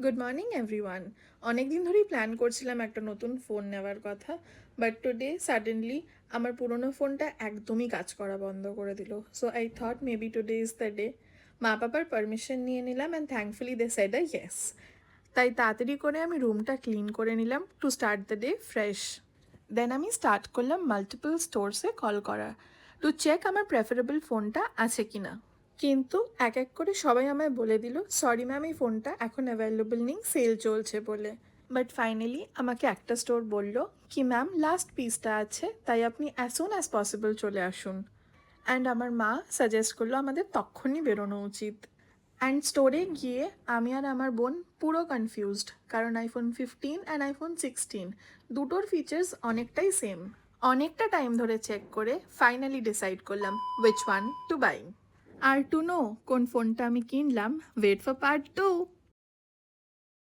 Good morning everyone. অনেক দিন ধরেই প্ল্যান করছিলাম একটা নতুন ফোন নেওয়ার কথা, বাট টুডে সাডেনলি আমার পুরনো ফোনটা একদমই কাজ করা বন্ধ করে দিল। So I thought maybe today is the day. মা বাবার পারমিশন নিয়ে নিলাম and thankfully they said a yes. তাই তাড়াতাড়ি করে আমি রুমটা ক্লিন করে নিলাম to start the day fresh. Then আমি স্টার্ট করলাম মাল্টিপল স্টোরসে কল করা টু চেক আমার প্রেফারেবল ফোনটা আছে কি না। কিন্তু এক এক করে সবাই আমায় বলে দিল, সরি ম্যাম, এই ফোনটা এখন অ্যাভেলেবল নেই, সেল চলছে বলে। বাট ফাইনালি আমাকে একটা স্টোর বলল কি ম্যাম লাস্ট পিসটা আছে, তাই আপনি অ্যাজ সুন অ্যাজ পসিবল চলে আসুন। অ্যান্ড আমার মা সাজেস্ট করলো আমাদের তখনই বেরোনো উচিত। অ্যান্ড স্টোরে গিয়ে আমি আর আমার বোন পুরো কনফিউজড, কারণ iPhone 15 অ্যান্ড iPhone 16 দুটোর ফিচার্স অনেকটাই সেম। অনেকটা টাইম ধরে চেক করে ফাইনালি ডিসাইড করলাম উইচ ওয়ান টু বাই। আর টু নো কোন ফোনটা আমি কিনলাম, ওয়েট ফর পার্ট 2।